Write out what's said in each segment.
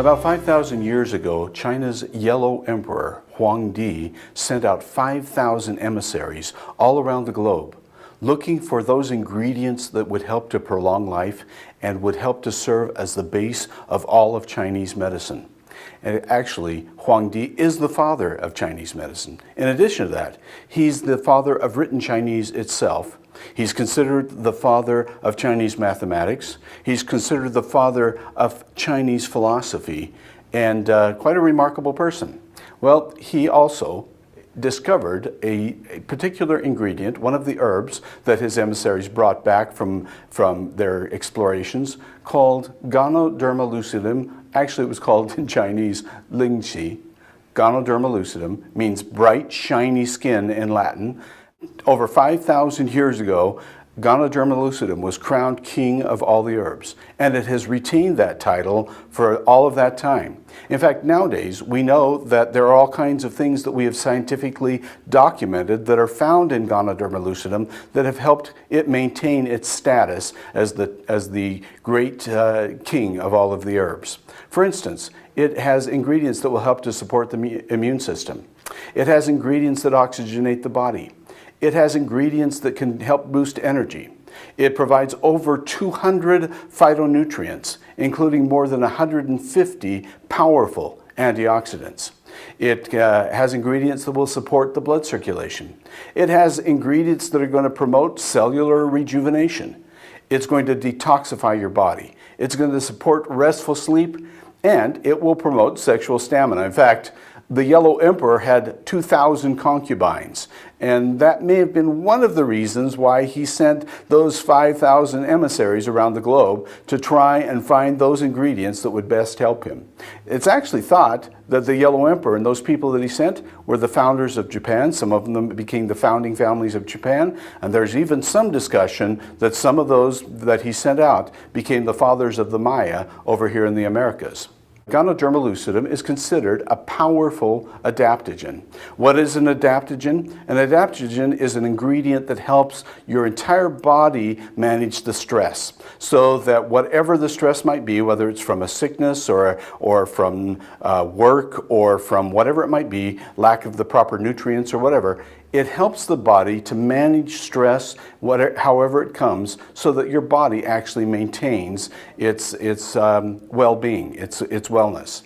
About 5,000 years ago, China's Yellow Emperor, Huangdi, sent out 5,000 emissaries all around the globe, looking for those ingredients that would help to prolong life and would help to serve as the base of all of Chinese medicine. And actually, Huangdi is the father of Chinese medicine. In addition to that, he's the father of written Chinese itself. He's considered the father of Chinese mathematics. He's considered the father of Chinese philosophy, and quite a remarkable person. Well, he also discovered a particular ingredient, one of the herbs that his emissaries brought back from their explorations, called Ganoderma Lucidum. Actually, it was called in Chinese Lingxi. Ganoderma Lucidum means bright, shiny skin in Latin. Over 5,000 years ago, Ganoderma Lucidum was crowned king of all the herbs, and it has retained that title for all of that time. In fact, nowadays, we know that there are all kinds of things that we have scientifically documented that are found in Ganoderma Lucidum that have helped it maintain its status as the great king of all of the herbs. For instance, it has ingredients that will help to support the immune system. It has ingredients that oxygenate the body. It has ingredients that can help boost energy. It provides over 200 phytonutrients, including more than 150 powerful antioxidants. It has ingredients that will support the blood circulation. It has ingredients that are going to promote cellular rejuvenation. It's going to detoxify your body. It's going to support restful sleep, and it will promote sexual stamina. In fact, the Yellow Emperor had 2,000 concubines, and that may have been one of the reasons why he sent those 5,000 emissaries around the globe to try and find those ingredients that would best help him. It's actually thought that the Yellow Emperor and those people that he sent were the founders of Japan. Some of them became the founding families of Japan, and there's even some discussion that some of those that he sent out became the fathers of the Maya over here in the Americas. Ganoderma lucidum is considered a powerful adaptogen. What is an adaptogen? An adaptogen is an ingredient that helps your entire body manage the stress, so that whatever the stress might be, whether it's from a sickness or from work or from whatever it might be, lack of the proper nutrients or whatever, it helps the body to manage stress, however it comes, so that your body actually maintains its well-being, its wellness.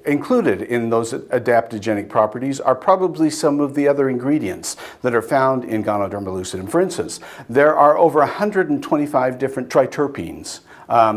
Included in those adaptogenic properties are probably some of the other ingredients that are found in Ganoderma lucidum. For instance, there are over 125 different triterpenes.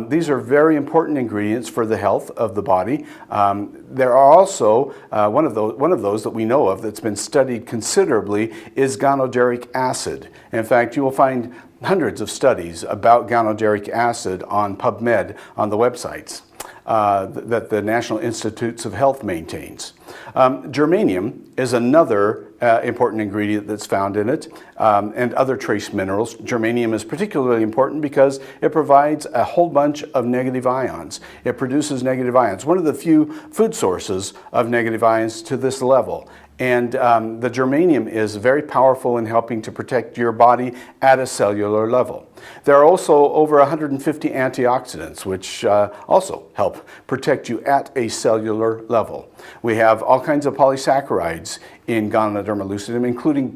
These are very important ingredients for the health of the body. There are also, one of those that we know of that's been studied considerably is ganoderic acid. In fact, you will find hundreds of studies about ganoderic acid on PubMed on the websites that the National Institutes of Health maintains. Germanium is another important ingredient that's found in it, and other trace minerals. Germanium is particularly important because it provides a whole bunch of negative ions. It produces negative ions, one of the few food sources of negative ions to this level. And the germanium is very powerful in helping to protect your body at a cellular level. There are also over 150 antioxidants, which also help protect you at a cellular level. We have all kinds of polysaccharides in Ganoderma lucidum, including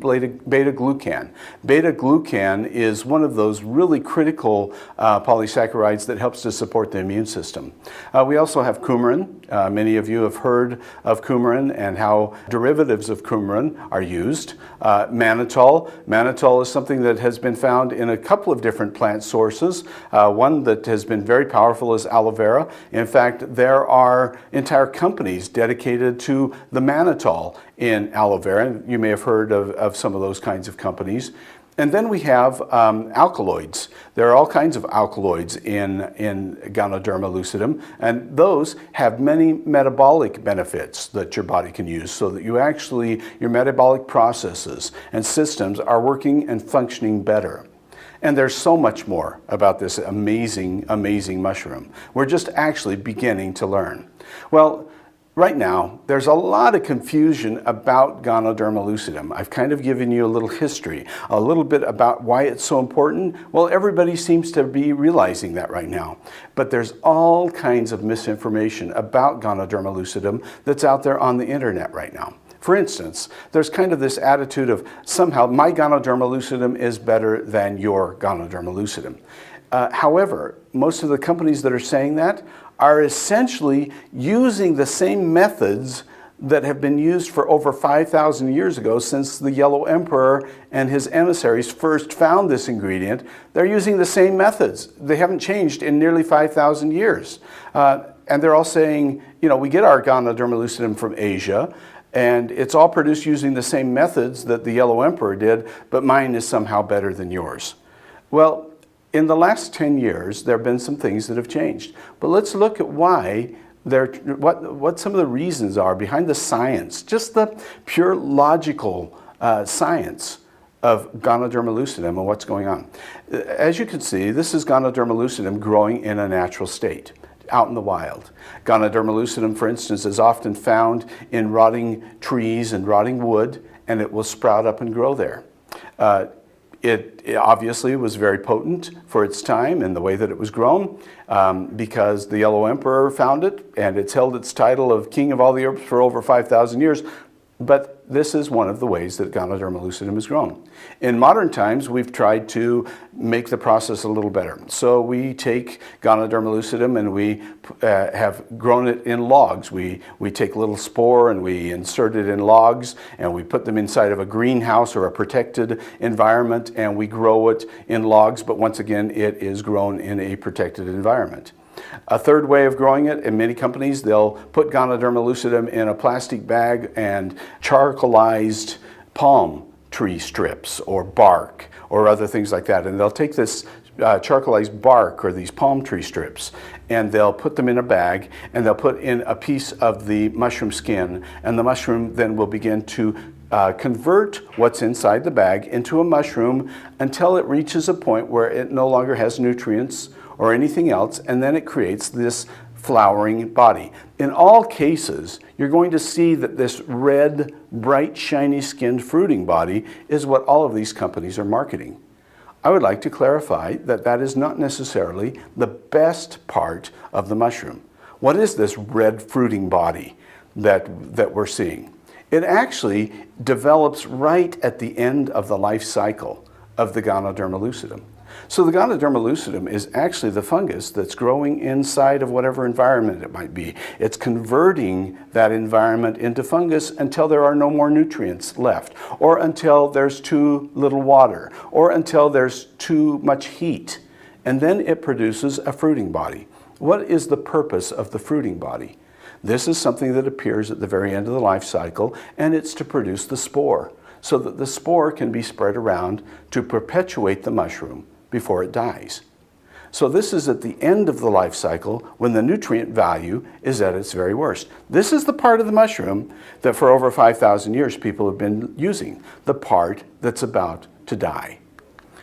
beta-glucan. Beta-glucan is one of those really critical polysaccharides that helps to support the immune system. We also have coumarin. Many of you have heard of coumarin and how derivatives of coumarin are used. Mannitol. Mannitol is something that has been found in a couple of different plant sources. One that has been very powerful is aloe vera. In fact, there are entire companies dedicated to the mannitol in aloe vera. You may have heard of some of those kinds of companies. And then we have alkaloids. There are all kinds of alkaloids in Ganoderma lucidum, and those have many metabolic benefits that your body can use, so that your metabolic processes and systems are working and functioning better. And there's so much more about this amazing, amazing mushroom. We're just actually beginning to learn. Well, Right now, there's a lot of confusion about Ganoderma lucidum. I've kind of given you a little history, a little bit about why it's so important. Well, everybody seems to be realizing that right now. But there's all kinds of misinformation about Ganoderma lucidum that's out there on the internet right now. For instance, there's kind of this attitude of somehow my Ganoderma lucidum is better than your Ganoderma lucidum. However, most of the companies that are saying that are essentially using the same methods that have been used for over 5,000 years ago, since the Yellow Emperor and his emissaries first found this ingredient. They're using the same methods. They haven't changed in nearly 5,000 years. And they're all saying, you know, we get our Ganoderma lucidum from Asia, and it's all produced using the same methods that the Yellow Emperor did, but mine is somehow better than yours. Well, in the last 10 years, there have been some things that have changed. But let's look at why what some of the reasons are behind the science, just the pure logical science of Ganoderma lucidum and what's going on. As you can see, this is Ganoderma lucidum growing in a natural state, out in the wild. Ganoderma lucidum, for instance, is often found in rotting trees and rotting wood, and it will sprout up and grow there. It obviously was very potent for its time and the way that it was grown, because the Yellow Emperor found it, and it's held its title of King of all the herbs for over 5,000 years. But this is one of the ways that Ganoderma lucidum is grown. In modern times, we've tried to make the process a little better. So we take Ganoderma lucidum and we have grown it in logs. We take a little spore and we insert it in logs, and we put them inside of a greenhouse or a protected environment, and we grow it in logs, but once again, it is grown in a protected environment. A third way of growing it, in many companies, they'll put Ganoderma lucidum in a plastic bag and charcoalized palm tree strips or bark or other things like that. And they'll take this charcoalized bark or these palm tree strips, and they'll put them in a bag, and they'll put in a piece of the mushroom skin, and the mushroom then will begin to convert what's inside the bag into a mushroom until it reaches a point where it no longer has nutrients or anything else, and then it creates this flowering body. In all cases, you're going to see that this red, bright, shiny skinned fruiting body is what all of these companies are marketing. I would like to clarify that that is not necessarily the best part of the mushroom. What is this red fruiting body that we're seeing? It actually develops right at the end of the life cycle of the Ganoderma lucidum. So the Ganoderma lucidum is actually the fungus that's growing inside of whatever environment it might be. It's converting that environment into fungus until there are no more nutrients left, or until there's too little water, or until there's too much heat. And then it produces a fruiting body. What is the purpose of the fruiting body? This is something that appears at the very end of the life cycle, and it's to produce the spore, so that the spore can be spread around to perpetuate the mushroom before it dies. So this is at the end of the life cycle when the nutrient value is at its very worst. This is the part of the mushroom that for over 5,000 years people have been using, the part that's about to die.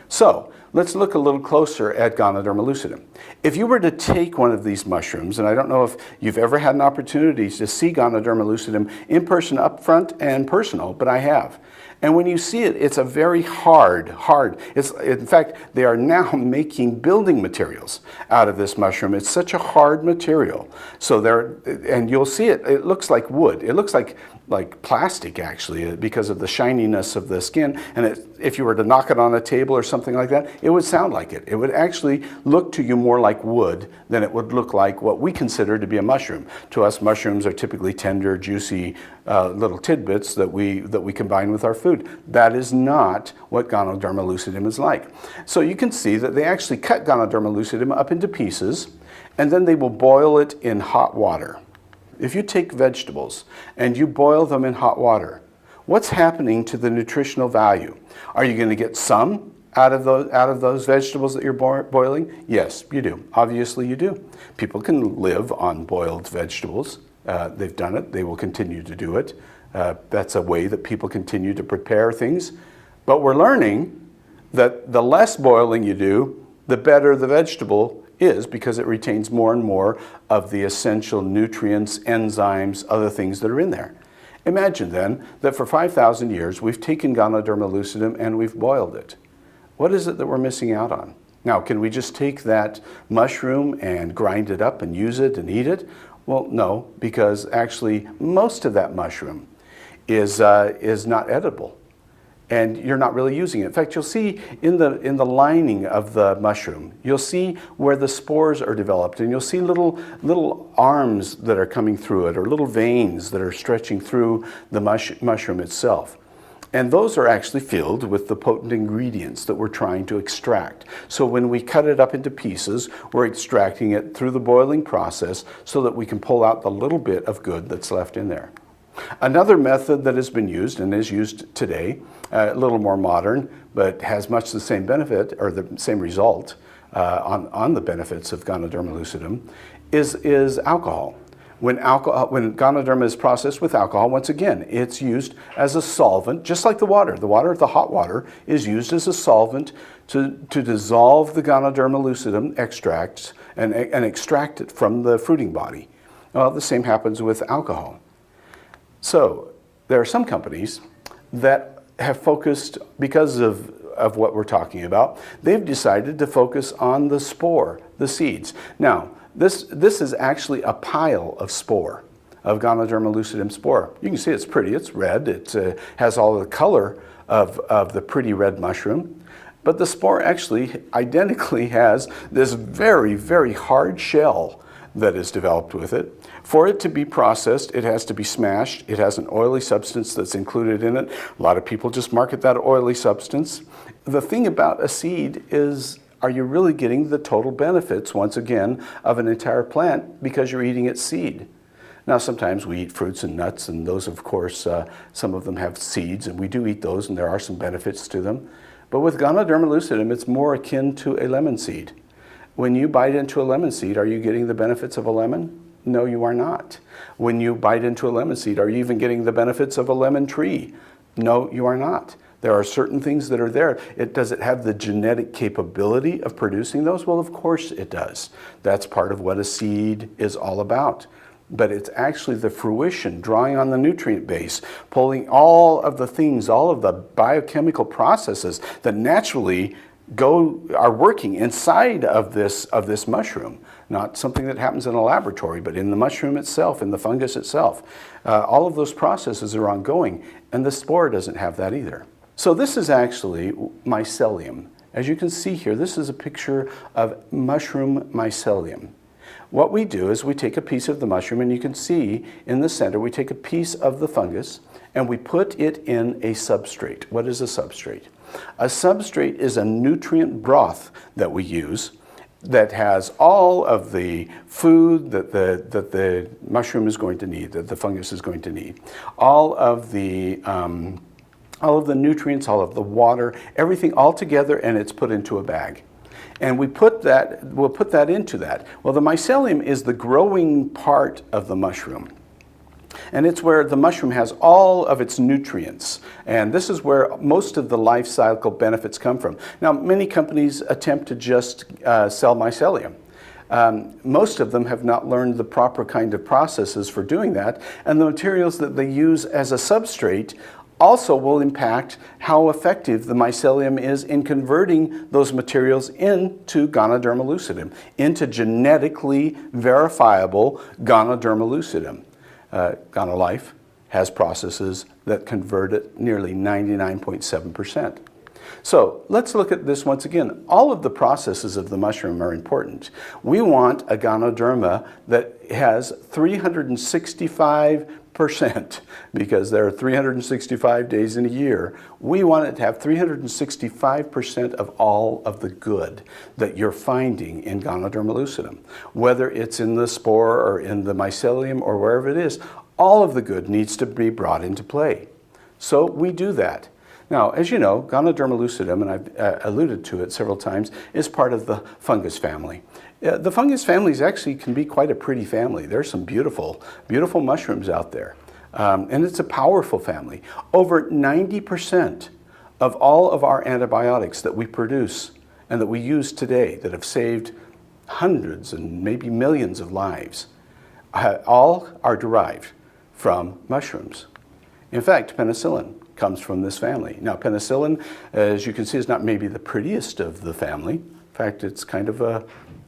So let's look a little closer at Ganoderma lucidum. If you were to take one of these mushrooms, and I don't know if you've ever had an opportunity to see Ganoderma lucidum in person, up front and personal, but I have. And when you see it, it's a very hard. In fact, they are now making building materials out of this mushroom. It's such a hard material. So and you'll see it, it looks like wood. It looks like plastic, actually, because of the shininess of the skin. And if you were to knock it on a table or something like that, it would sound like it. It would actually look to you more like wood than it would look like what we consider to be a mushroom. To us, mushrooms are typically tender, juicy little tidbits that we combine with our food. That is not what Ganoderma lucidum is like. So you can see that they actually cut Ganoderma lucidum up into pieces, and then they will boil it in hot water. If you take vegetables and you boil them in hot water, what's happening to the nutritional value? Are you going to get some out of those vegetables that you're boiling? Yes, you do. Obviously you do. People can live on boiled vegetables. They've done it. They will continue to do it. That's a way that people continue to prepare things. But we're learning that the less boiling you do, the better the vegetable is because it retains more and more of the essential nutrients, enzymes, other things that are in there. Imagine then that for 5,000 years we've taken Ganoderma lucidum and we've boiled it. What is it that we're missing out on? Now, can we just take that mushroom and grind it up and use it and eat it? Well, no, because actually most of that mushroom is not edible. And you're not really using it. In fact, you'll see in the lining of the mushroom, you'll see where the spores are developed, and you'll see little arms that are coming through it, or little veins that are stretching through the mushroom itself. And those are actually filled with the potent ingredients that we're trying to extract. So when we cut it up into pieces, we're extracting it through the boiling process so that we can pull out the little bit of good that's left in there. Another method that has been used and is used today, a little more modern, but has much the same benefit or the same result on the benefits of Ganoderma lucidum, is alcohol. When Ganoderma is processed with alcohol, once again, it's used as a solvent, just like the water. The hot water, is used as a solvent to dissolve the Ganoderma lucidum extracts and extract it from the fruiting body. Well, the same happens with alcohol. So there are some companies that have focused, because of what we're talking about, they've decided to focus on the spore, the seeds. Now, this is actually a pile of spore, of Ganoderma lucidum spore. You can see it's pretty, it's red, it has all the color of the pretty red mushroom, but the spore actually identically has this very, very hard shell that is developed with it. For it to be processed, it has to be smashed. It has an oily substance that's included in it. A lot of people just market that oily substance. The thing about a seed is, are you really getting the total benefits, once again, of an entire plant because you're eating its seed? Now, sometimes we eat fruits and nuts, and those, of course, some of them have seeds, and we do eat those, and there are some benefits to them. But with Ganoderma lucidum, it's more akin to a lemon seed. When you bite into a lemon seed, are you getting the benefits of a lemon? No, you are not. When you bite into a lemon seed, are you even getting the benefits of a lemon tree? No, you are not. There are certain things that are there. Does it have the genetic capability of producing those? Well, of course it does. That's part of what a seed is all about. But it's actually the fruition, drawing on the nutrient base, pulling all of the things, all of the biochemical processes that naturally are working inside of this mushroom. Not something that happens in a laboratory, but in the mushroom itself, in the fungus itself. All of those processes are ongoing, and the spore doesn't have that either. So this is actually mycelium. As you can see here, this is a picture of mushroom mycelium. What we do is we take a piece of the mushroom, and you can see in the center, we take a piece of the fungus, and we put it in a substrate. What is a substrate? A substrate is a nutrient broth that we use that has all of the food that the mushroom is going to need, that the fungus is going to need. All of the nutrients, all of the water, everything all together, and it's put into a bag. And we'll put that into that. Well, the mycelium is the growing part of the mushroom. And it's where the mushroom has all of its nutrients. And this is where most of the life cycle benefits come from. Now, many companies attempt to just sell mycelium. Most of them have not learned the proper kind of processes for doing that. And the materials that they use as a substrate also will impact how effective the mycelium is in converting those materials into Ganoderma lucidum, into genetically verifiable Ganoderma lucidum. GanoLife has processes that convert it nearly 99.7%. So let's look at this once again. All of the processes of the mushroom are important. We want a Ganoderma that has 365%, because there are 365 days in a year. We want it to have 365% of all of the good that you're finding in Ganoderma lucidum. Whether it's in the spore or in the mycelium or wherever it is, all of the good needs to be brought into play. So we do that. Now, as you know, Ganoderma lucidum, and I've alluded to it several times, is part of the fungus family. The fungus families actually can be quite a pretty family. There's some beautiful, beautiful mushrooms out there. And it's a powerful family. Over 90% of all of our antibiotics that we produce and that we use today that have saved hundreds and maybe millions of lives, all are derived from mushrooms. In fact, penicillin comes from this family. Now, penicillin, as you can see, is not maybe the prettiest of the family. In fact, it's kind of a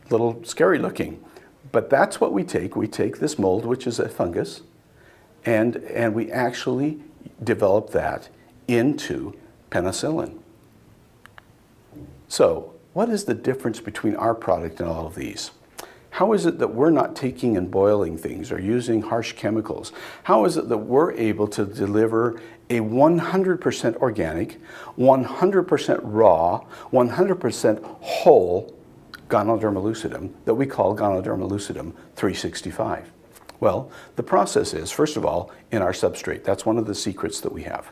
little scary looking. But that's what we take. We take this mold, which is a fungus, and we actually develop that into penicillin. So, what is the difference between our product and all of these? How is it that we're not taking and boiling things or using harsh chemicals? How is it that we're able to deliver a 100% organic, 100% raw, 100% whole Ganoderma Lucidum that we call Ganoderma Lucidum 365? Well, the process is, first of all, in our substrate. That's one of the secrets that we have.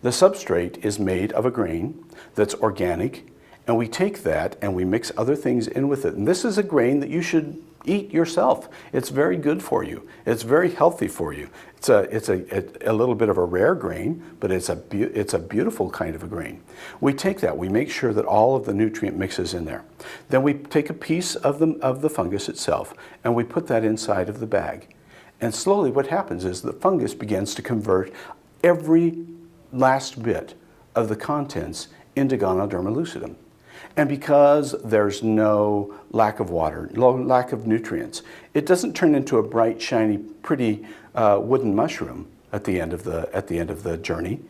The substrate is made of a grain that's organic, and we take that and we mix other things in with it. And this is a grain that you should eat yourself. It's very good for you. It's very healthy for you. It's a little bit of a rare grain, but it's a beautiful kind of a grain. We take that, we make sure that all of the nutrient mixes in there. Then we take a piece of the fungus itself and we put that inside of the bag. And slowly what happens is the fungus begins to convert every last bit of the contents into Ganoderma Lucidum. And because there's no lack of water, no lack of nutrients, it doesn't turn into a bright, shiny, pretty wooden mushroom at the end of the journey.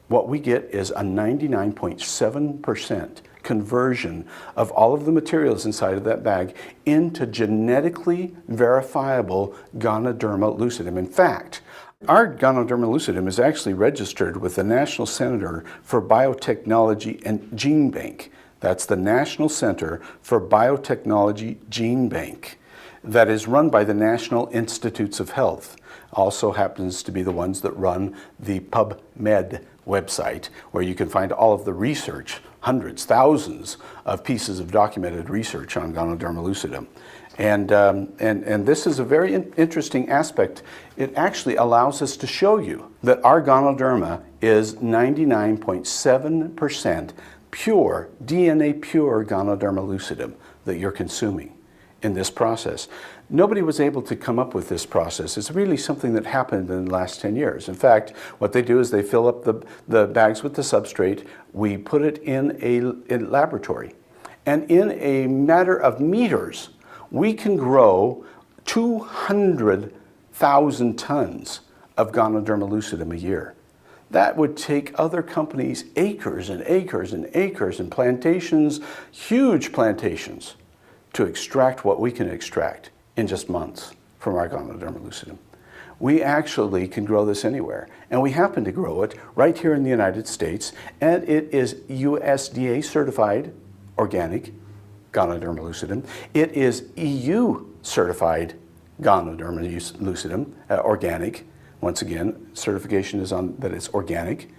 What we get is a 99.7% conversion of all of the materials inside of that bag into genetically verifiable Ganoderma Lucidum. In fact, our Ganoderma Lucidum is actually registered with the National Center for Biotechnology and Gene Bank. That's the National Center for Biotechnology Gene Bank that is run by the National Institutes of Health. Also happens to be the ones that run the PubMed website, where you can find all of the research, hundreds, thousands of pieces of documented research on Ganoderma Lucidum. And this is a very interesting aspect. It actually allows us to show you that our Ganoderma is 99.7% pure, DNA pure Ganoderma Lucidum that you're consuming in this process. Nobody was able to come up with this process. It's really something that happened in the last 10 years. In fact, what they do is they fill up the bags with the substrate, we put it in a laboratory, and in a matter of meters, we can grow 200,000 tons of Ganoderma Lucidum a year. That would take other companies acres and acres and acres and plantations, huge plantations, to extract what we can extract in just months from our Ganoderma Lucidum. We actually can grow this anywhere, and we happen to grow it right here in the United States, and it is USDA certified organic Ganoderma Lucidum. It is EU certified Ganoderma Lucidum organic. Once again, certification is on that it's organic.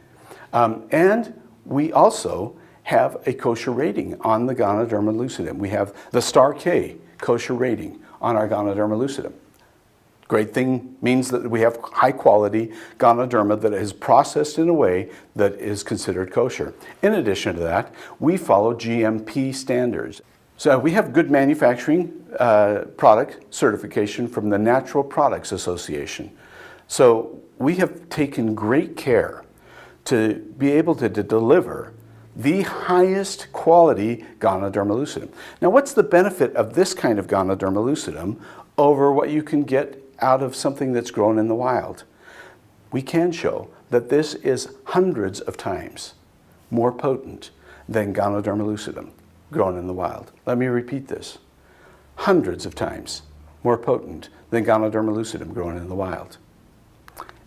And we also have a kosher rating on the Ganoderma Lucidum. We have the Star K kosher rating on our Ganoderma Lucidum. Great thing means that we have high quality Ganoderma that is processed in a way that is considered kosher. In addition to that, we follow GMP standards. So we have good manufacturing product certification from the Natural Products Association. So we have taken great care to be able to deliver the highest quality Ganoderma Lucidum. Now, what's the benefit of this kind of Ganoderma Lucidum over what you can get out of something that's grown in the wild? We can show that this is hundreds of times more potent than Ganoderma Lucidum grown in the wild. Let me repeat this. Hundreds of times more potent than Ganoderma Lucidum grown in the wild.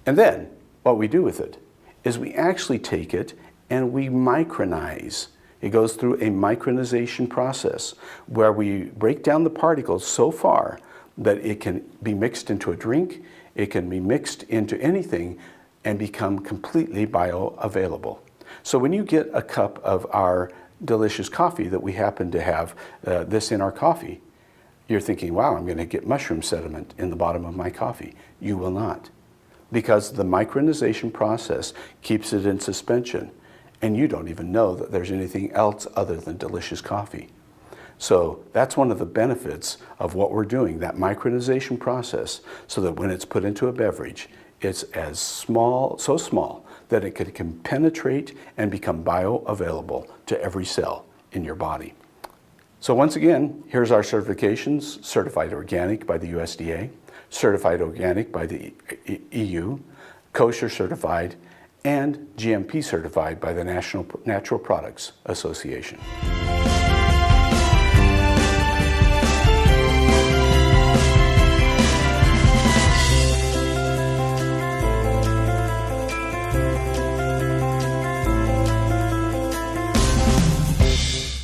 And then what we do with it is we actually take it and we micronize. It goes through a micronization process where we break down the particles so far that it can be mixed into a drink, it can be mixed into anything and become completely bioavailable. So when you get a cup of our delicious coffee that we happen to have this in our coffee, you're thinking, wow, I'm going to get mushroom sediment in the bottom of my coffee. You will not, because the micronization process keeps it in suspension, and you don't even know that there's anything else other than delicious coffee. So that's one of the benefits of what we're doing, that micronization process, so that when it's put into a beverage, it's as small, so small that it can penetrate and become bioavailable to every cell in your body. So once again, here's our certifications: certified organic by the USDA, certified organic by the EU, kosher certified, and GMP certified by the National Natural Products Association.